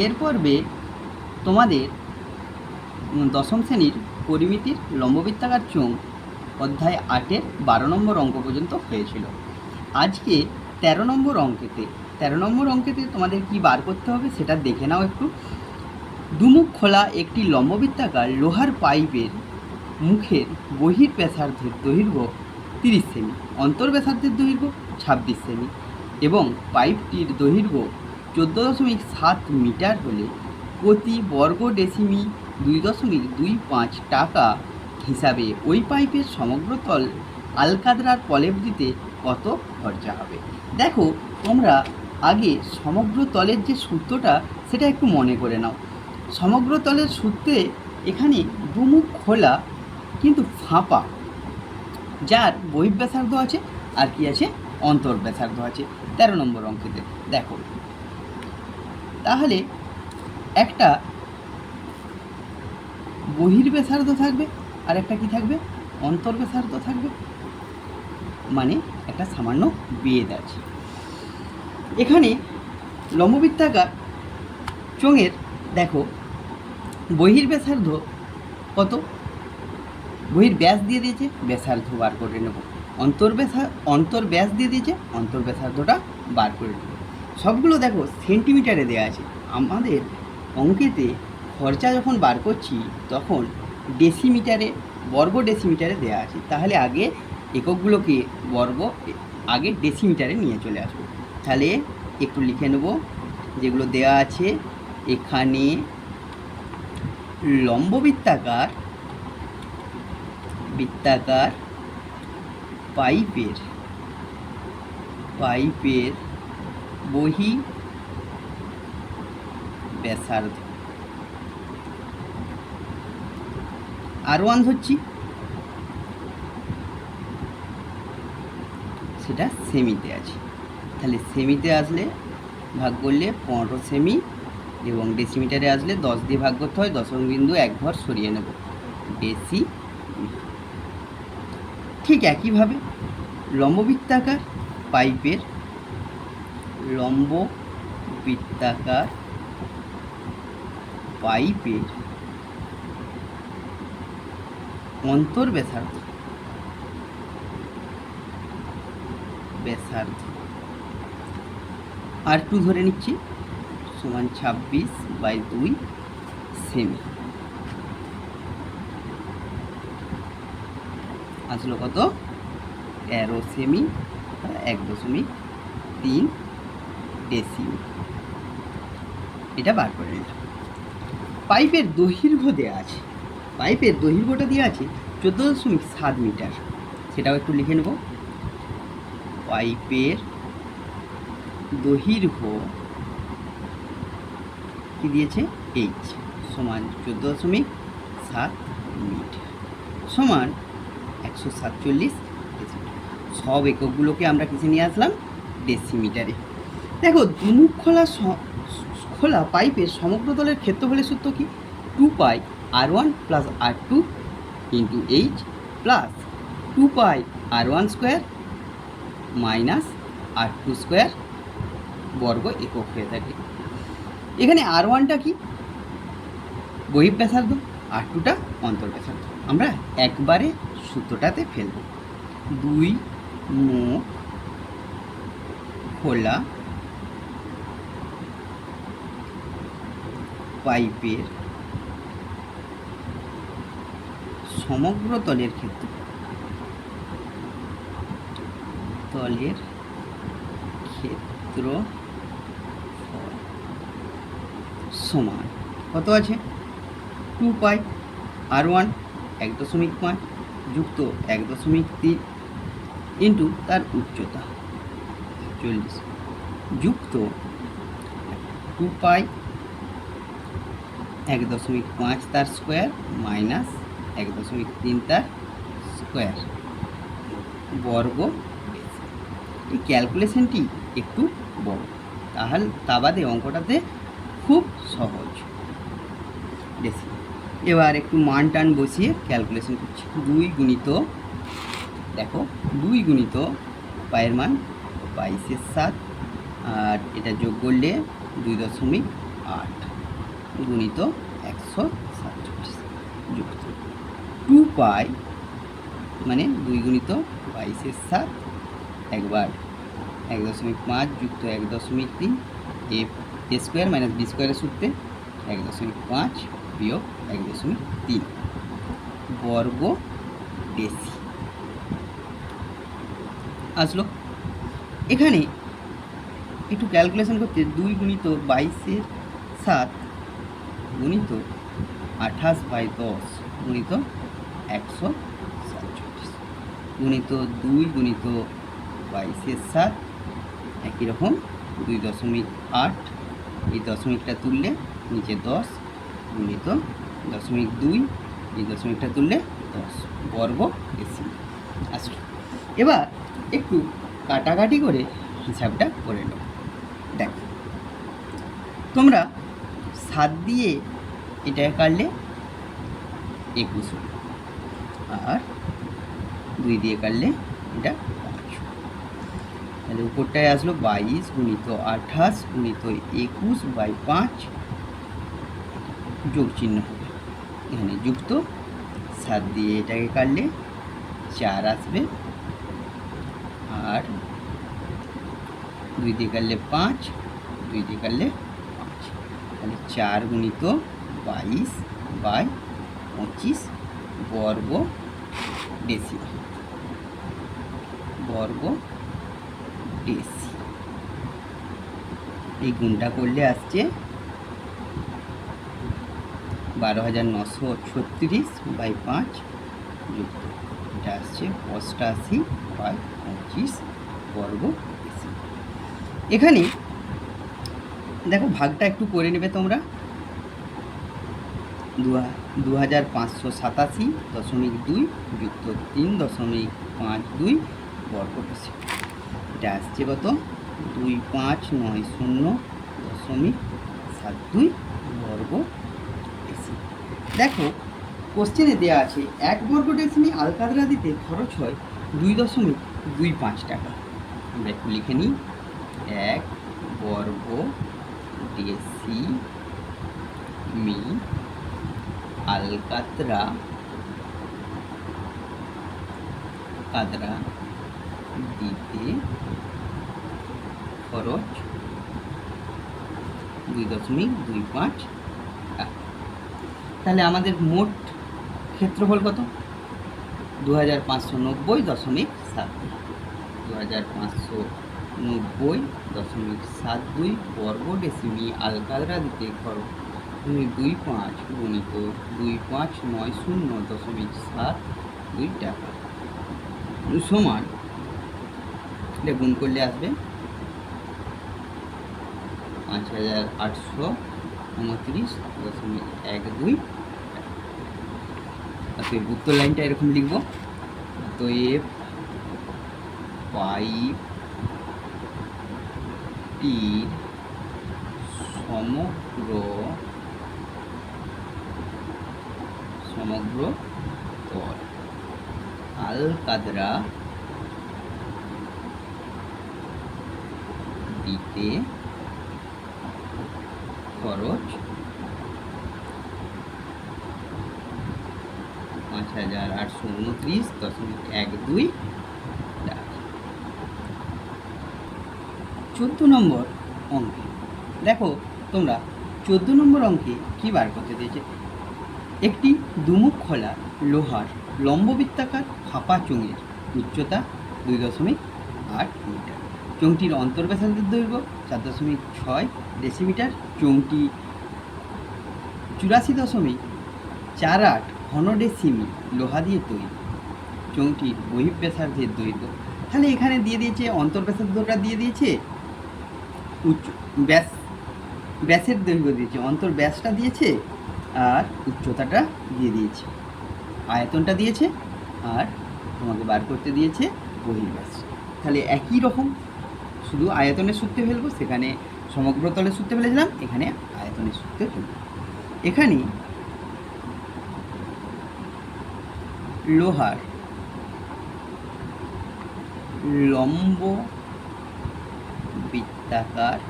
এর পর্বে তোমাদের দশম শ্রেণীর পরিমিতির লম্ববৃত্তাকার চোঙ অধ্যায় 8-এর 12 নম্বর অঙ্ক পর্যন্ত হয়েছিল। আজকে 13 নম্বর অঙ্কেতে তোমাদের কি বার করতে হবে সেটা দেখে নাও একটু। দুমুখ খোলা একটি লম্ববৃত্তাকার লোহার পাইপের মুখের বহির ব্যাসার্ধের দৈর্ঘ্য 30 সেমি, অন্তর ব্যাসার্ধের দৈর্ঘ্য 26 সেমি এবং পাইপটির দৈর্ঘ্য 14.7 মিটার হলে প্রতি বর্গ ডেসিমি 2.25 টাকা হিসাবে ওই পাইপের সমগ্র তল আলকাতরার প্রলেপ দিতে কত খরচা হবে। দেখো, তোমরা আগে সমগ্র তলের যে সূত্রটা সেটা একটু মনে করে নাও। সমগ্র তলের সূত্রে এখানে দুমুখ খোলা কিন্তু ফাঁপা, যার বহিঃব্যাসার্ধ আছে আর কি আছে, অন্তর্ব্যাসার্ধ আছে 13 নম্বর অঙ্কেতে। দেখো, তাহলে একটা বহির্ব্যাসার্ধ থাকবে আর একটা কি থাকবে, অন্তর্ব্যাসার্ধ থাকবে, মানে একটা সামান্য বেদ আছে। এখানে লম্ববৃত্তাকার চোঙের দেখো বহির্ব্যাসার্ধ কত, বহির্ব্যাস দিয়ে দিয়েছে, ব্যাসার্ধ বার করে নেব। অন্তর্ব্যাস দিয়ে দিয়েছে, অন্তর্ব্যাসার্ধটা বার করে নেব। সবগুলো দেখো সেন্টিমিটারে দেওয়া আছে। আমাদের অঙ্কেতে খরচা যখন বার করছি তখন ডেসিমিটারে, বর্গ ডেসিমিটারে দেওয়া আছে। তাহলে আগে এককগুলোকে আগে ডেসিমিটারে নিয়ে চলে আসবো। তাহলে একটু লিখে নেব যেগুলো দেওয়া আছে। এখানে লম্ববৃত্তাকার পাইপের বহি ব্যাসার্ধ R1 ধরছি, সেটা সেমিতে আছে। তাহলে সেমিতে আসলে ভাগ করলে 15 সেমি এবং ডেসিমিটারে আসলে 10 দিয়ে ভাগ করতে হয়, 0.1 ঘর সরিয়ে নেব, ডেসি। ঠিক একইভাবে লম্ববৃত্তাকার পাইপের অন্তর্ব্যাসার্ধ R2 ধরে নিচ্ছি সমান 26/2 সেমি। আসলো কত, 13 সেমি, 1.3 ডেসিমি। এটা বার করে নিলাম। পাইপের দৈর্ঘ্য দেওয়া আছে, পাইপের দৈর্ঘ্যটা দেওয়া আছে 14.7 মিটার, সেটাও একটু লিখে নেব। পাইপের দৈর্ঘ্য কি দিয়েছে, এইচ সমান 14.7 মিটার সমান 147 ডেসিমিটার। সব এককগুলোকে আমরা কিসে নিয়ে আসলাম, ডেসিমিটারে। দেখো, দুমুখ খোলা পাইপের সমগ্র তলের ক্ষেত্রফলের সূত্র কি, 2π R1 + R2 × H plus 2π R1² - R2² বর্গ একক হয়ে থাকে। এখানে R1টা কি, বহিঃব্যাসার্ধ, R2টা অন্তর্ব্যাসার্ধ। আমরা একবারে সূত্রটাতে ফেলব। 2 মুখ খোলা পাইপের সমগ্র তলের ক্ষেত্র সমান কত আছে, 2π R1 1.5 যুক্ত 1.3 ইন্টু তার উচ্চতা 40 যুক্ত 2π 1.5 তার স্কোয়ার মাইনাস 1.3 তার স্কোয়ার বর্গ। এই ক্যালকুলেশনটি একটু বড়, তাহলে তা বাদে অঙ্কটাতে খুব সহজ। বেশি এবার একটু মান টান বসিয়ে ক্যালকুলেশন করছি। 2 গুণিত, দেখো 2 গুণিত পায়ের মান 22/7 আর এটা যোগ করলে 2.5 8 গুণিত 147 যুক্ত 2 পাই মানে 2 গুণিত 22/7 একবার 1.5 যুক্ত 1.3 a স্কোয়ার মাইনাস বি স্কোয়ারের সূত্রে 1.5 বিয়োগ 1.3 বর্গ ডেসি আসলো। এখানে একটু ক্যালকুলেশন করতে 2 গুণিত 22/7 গুণিত 28/10 গুণিত 147 গুণিত 2 গুণিত 22/7 একই রকম 2.8 এই দশমিকটা তুললে নিচে 10 গুণিত 0.2 এই দশমিকটা তুললে 10 বর্গ ডেসিমিল আসলো। এবার একটু কাটাকাটি করে হিসাবটা করে নেব। দেখো তোমরা 7 দিয়ে এটা কাটলে 21 হলো, আর 2 দিয়ে কাটলে এটা 5 হলো। তাহলে উপরটায় আসলো 22 গুণিত 28 গুণিত 21/5 যোগ চিহ্ন হবে এখানে যুক্ত 7 দিয়ে এটাকে কাটলে 4 আসবে, আর 2 দিয়ে কাটলে 5, 2 দিয়ে কাটলে 5, তাহলে 4 গুণিত 22/25 বর্গ ডেসিমিল বর্গ ডেসি। এই গুণটা করলে আসছে 12,936/5 যুক্ত এটা আসছে 88/25 বর্গ ডেসি। এখানে দেখো ভাগটা একটু করে নেবে তোমরা। 2587.2 যুক্ত 3.52 বর্গ ডেসিমিল এটা আসছে কত 2590.72 বর্গ ডেসিমিল। দেখো কোশ্চেনে দেওয়া আছে 1 বর্গ ডেসিমিল আলকাতরা দিতে খরচ হয় 2.25 টাকা। আমরা একটু লিখে নিই 1 বর্গ ডেসিমিল আলকাতরা দিতে খরচ 2.25 টাকা। তাহলে আমাদের মোট ক্ষেত্রফল কত 2590.72 2590.72 বর্গ ডেসিমিল আলকাতরা দিতে খরচ 25 গুণিত 2590.72 টাকা সমান এটা গুণ করলে আসবে 5829.12 টাকা। উত্তর লাইনটা এরকম লিখব অতএব পাইপটির সমগ্র তল আলকাতরা দিতে খরচ 5829.12 টাকা। 14 নম্বর অঙ্কে দেখো তোমরা 14 নম্বর অঙ্কে কী বার করতে দিয়েছে একটি দুমুখ খোলা লোহার লম্ববৃত্তাকার ফাঁপা চোঙের উচ্চতা 2.8 মিটার, চোঙটির অন্তর্ব্যাসার্ধের দৈর্ঘ্য 4.6 ডেসিমিটার, চোঙটি 84.48 ঘন ডেসিমিল লোহা দিয়ে তৈরি, চোঙটির বহিঃব্যাসার্ধের দৈর্ঘ্য। তাহলে এখানে দিয়ে দিয়েছে অন্তর্ব্যাসার্ধটা দিয়ে দিয়েছে, ব্যাসের দৈর্ঘ্য দিয়েছে, অন্তর্ব্যাসটা দিয়েছে, আর উচ্চতাটা দিয়ে দিয়েছে, আয়তনটা দিয়েছে, আর তোমাকে বার করতে দিয়েছে বহির্ব্যাস। তাহলে একই রকম শুধু আয়তনের সূত্রে ফেলবো, সেখানে সমগ্র তলের সূত্রে ফেলেছিলাম, এখানে আয়তনের সূত্রে ফেলবো। এখানে লোহার লম্ব বৃত্তাকার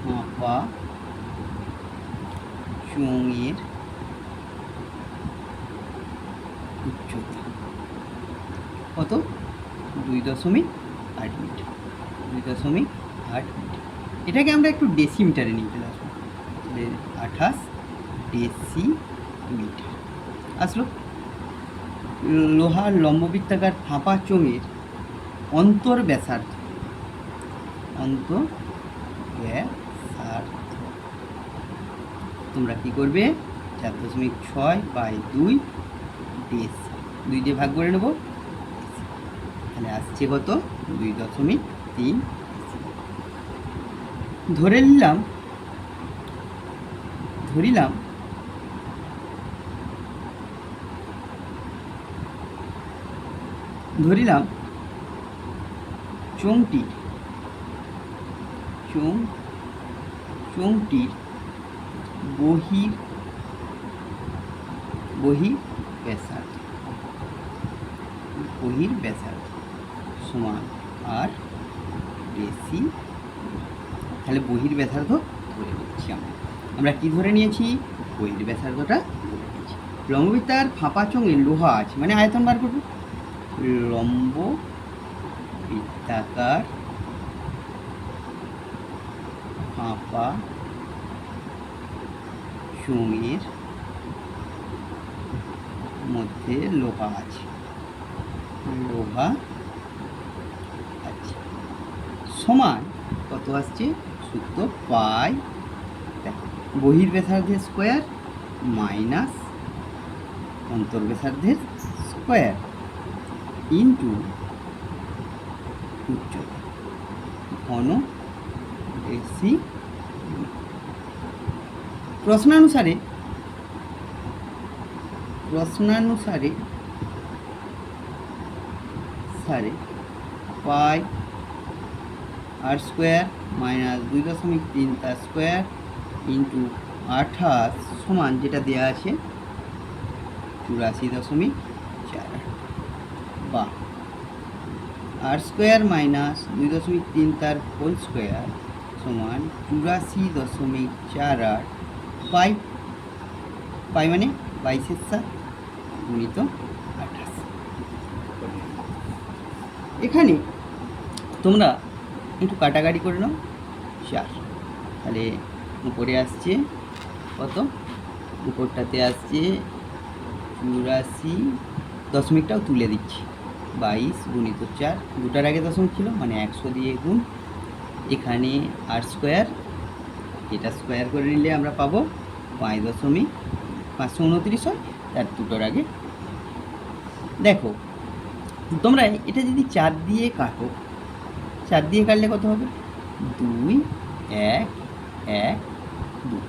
ফাঁপা চোঙের উচ্চতা কত? 2.8 মিটার। 2.8 মিটার। এটাকে আমরা একটু ডেসিমিটারে নিয়ে চলে আসবো। 28 ডেসিমিটার আসলো। লোহার লম্ববৃত্তাকার ফাঁপা চোঙের অন্তর ব্যাসার্ধ তোমরা কি করবে? 4.6/2 ডেসি, 2 দিয়ে ভাগ করে নেব। তাহলে আসছে কত? 2.3। ধরিলাম চোঙটির বহির ব্যাসার্ধ সমান আর ডেসি। তাহলে বহির ব্যাসার্ধ ধরে নিচ্ছি। আমরা কি ধরে নিয়েছি? বহির ব্যাসার্ধটা ধরে নিয়েছি। লম্ববৃত্তাকার ফাঁপা চোঙে লোহা আছে, মানে আয়তন বার করবো। লম্ববৃত্তাকার ফাঁপা চোঙের মধ্যে লোহা আছে সমান কত আসছে? সূত্র পাই বহির ব্যাসার্ধের স্কোয়ার মাইনাস অন্তর ব্যাসার্ধের স্কোয়ার ইন্টু উচ্চতা ঘন ডেসি। প্রশ্নানুসারে পাই আর স্কোয়ার মাইনাস 2.3 তার স্কোয়ার ইন্টু 28 সমান যেটা দেওয়া আছে 84.4 বা আর স্কোয়ার মাইনাস 2.3 তার হোল স্কোয়ার সমান 84.48 পাই মানে 22/7 গুণিত 28। এখানে তোমরা একটু কাটাকাটি করে নাও 4। তাহলে উপরে আসছে কত? উপরটাতে আসছে 84, দশমিকটাও তুলে দিচ্ছি 22 গুণিত 4, দুটার আগে দশমিক ছিল মানে 100 দিয়ে গুণ। এখানে আর স্কোয়ার, এটা স্কোয়ার করে নিলে আমরা পাবো 5.529 হয়, তার দুটোর আগে। দেখো তোমরা এটা যদি 4 দিয়ে কাটো, 4 দিয়ে কাটলে কত হবে? 2, 1, 1, 2।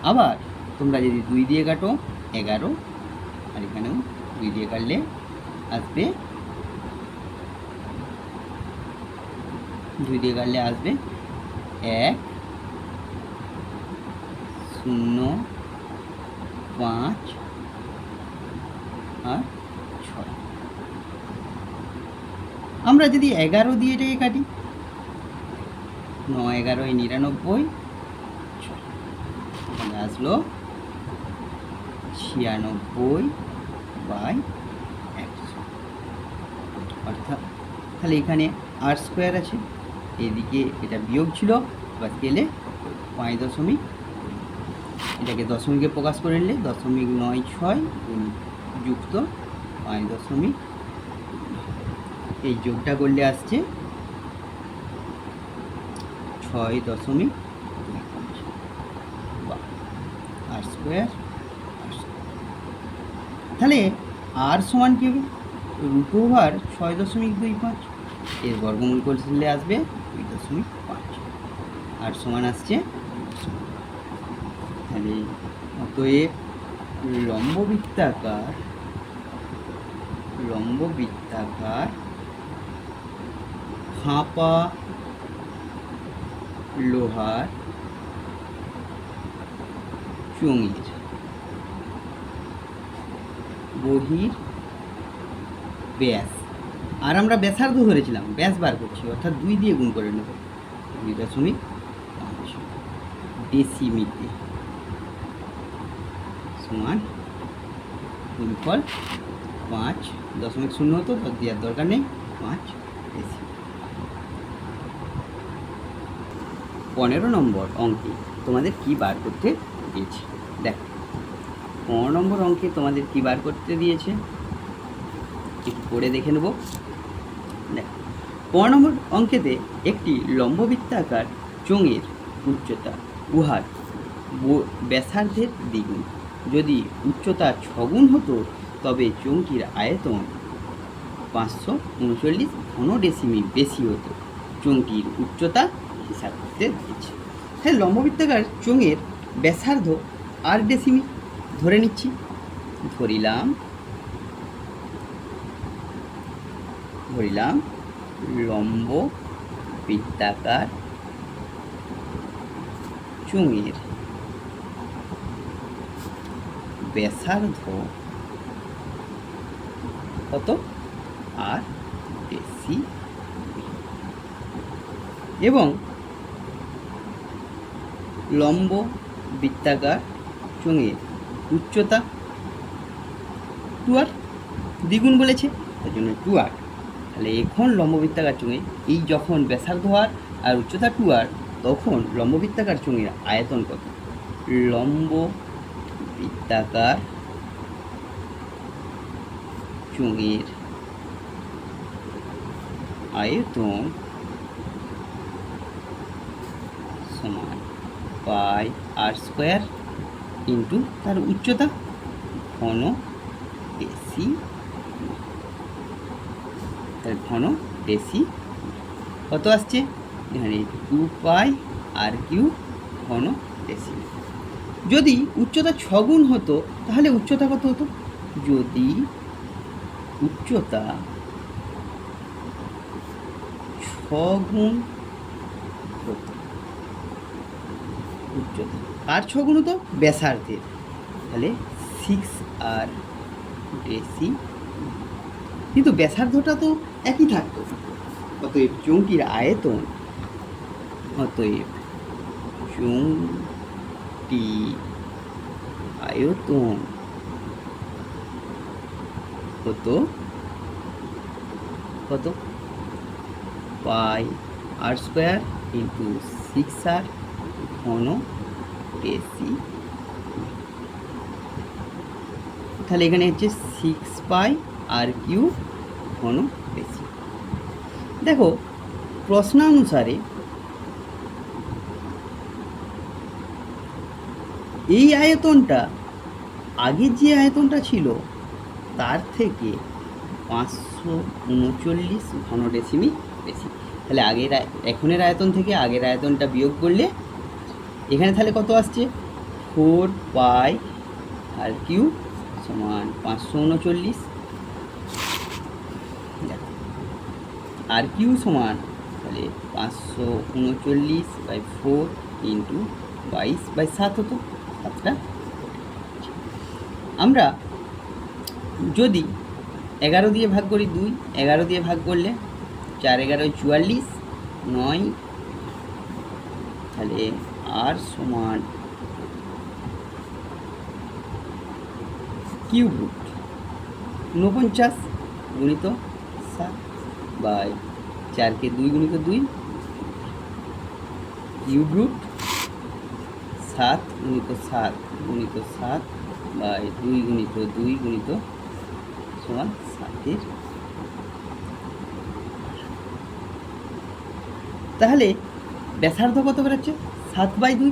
আবার তোমরা যদি 2 দিয়ে কাটো 11, আর এখানেও 2 দিয়ে কাটলে আসবে 1, 0, 5 আর 6। আমরা যদি 11 দিয়ে এটাকে কাটি 9, 11, 99, তাহলে আসলো 96/100। অর্থাৎ তাহলে এখানে আর স্কোয়ার আছে, এদিকে এটা বিয়োগ ছিল, এবার স্কেলে 5 এটাকে দশমিকে প্রকাশ করে নিলে 0.96 যুক্ত 5 এই যোগটা করলে আসছে 6.25 আর স্কোয়ার। তাহলে আর সমান কি হবে? √6.25, এর বর্গমূল করলে আসবে 2.5, আর সমান আসছে। তাহলে অতএব লম্ববৃত্তাকার ফাঁপা লোহার চোঙের বহির ব্যাস, আর আমরা ব্যাসার্ধ ধরেছিলাম, ব্যাস বার করছি, অর্থাৎ 2 দিয়ে গুণ করে নেব 2.5। ডেসিমিতে সমান গুণফল 5.0 হতো, তো দেওয়ার দরকার নেই, 5 ডেসিমিল। 15 নম্বর অঙ্কে তোমাদের কি বার করতে দিয়েছে? দেখো 15 নম্বর অঙ্কে তোমাদের কি বার করতে দিয়েছে একটু পড়ে দেখে নেব। দেখো 15 নম্বর অঙ্কেতে একটি লম্ববৃত্তাকার চোঙের উচ্চতা উহার ব্যাসার্ধের দ্বিগুণ। যদি উচ্চতা 6 গুণ হতো তবে চোঙটির আয়তন 539 ঘন ডেসিমিল বেশি হতো। চোঙটির উচ্চতা হিসাব করতে দিয়েছে। হ্যাঁ, লম্ববৃত্তাকার চোঙের ব্যাসার্ধ 8 ডেসিমিল ধরে নিচ্ছি। ধরিলাম লম্ববৃত্তাকার চোঙের ব্যাসার্ধ কত? 8 ডেসিমিল। এবং লম্ববৃত্তাকার চোঙের উচ্চতা 2r, দ্বিগুণ বলেছে তার জন্য 2r। তাহলে এখন লম্ববৃত্তাকার চোঙে এই যখন ব্যাসার্ধ r আর উচ্চতা 2r, তখন লম্ববৃত্তাকার চোঙের আয়তন কত? লম্ববৃত্তাকার চোঙের আয়তন সমান পাই r স্কোয়ার ইন্টু তার উচ্চতা ঘন ডেসি। তার ঘন ডেসি কত আসছে? এখানে 2 পাই r কিউ ঘন ডেসি। যদি উচ্চতা 6 গুণ হতো তাহলে উচ্চতা কত হতো? যদি উচ্চতা 6 গুণ হতো, উচ্চতা আর 6 গুণ হতো ব্যাসার্ধের, তাহলে 6r ডেসি। কিন্তু ব্যাসার্ধটা তো একই থাকতো। অতএব চোঙটির আয়তন, অতএব চোঙটি আয়তন কত? পাই r স্কোয়ার ইন্টু 6r ঘন ডেসি। তাহলে এখানে হচ্ছে 6 পাই r কিউ ঘন ডেসি। দেখো প্রশ্নানুসারে এই আয়তনটা আগের যে আয়তনটা ছিল তার থেকে 539 ঘন ডেসিমিল বেশি। তাহলে এখনের আয়তন থেকে আগের আয়তনটা বিয়োগ করলে এখানে তাহলে কত আসছে? 4 পাই r কিউ সমান 539। আর কিউ সমান তাহলে 539/4 ইন্টু 22/7 হতো, 7টা। আমরা যদি 11 দিয়ে ভাগ করি 2, 11 দিয়ে ভাগ করলে 4 11 44, 9, তাহলে r সমান কিউব রুট 49 গুণিত 7 বাই 4কে 2 গুণিত 2, কিউব রুট 7 গুণিত 7 গুণিত 7 বাই 2 গুণিত 2 গুণিত সমান 7-এর। তাহলে ব্যাসার্ধ কত বেরোচ্ছে? 7/2।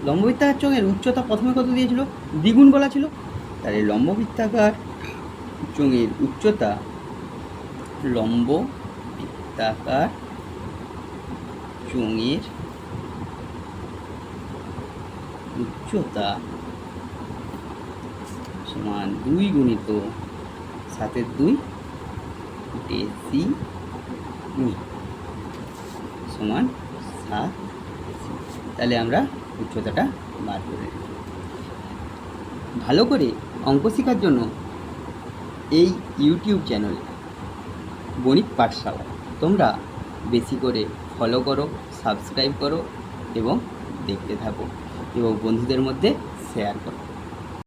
লম্ববৃত্তাকার চোঙের উচ্চতা প্রথমে কত দিয়েছিল? দ্বিগুণ বলা ছিল। তাহলে লম্ববৃত্তাকার চোঙের উচ্চতা, লম্ববৃত্তাকার চোঙের উচ্চতা সমান 2 গুণিত 7-এর 2 ডেসি সমান 7 ডেসি। তাহলে আমরা উচ্চতাটা বার করে নিই। ভালো করে অঙ্ক শেখার জন্য এই ইউটিউব চ্যানেল গণিত পাঠশালা তোমরা বেশি করে ফলো করো, সাবস্ক্রাইব করো এবং দেখতে থাকো। এবং বন্ধুদের মধ্যে শেয়ার করো।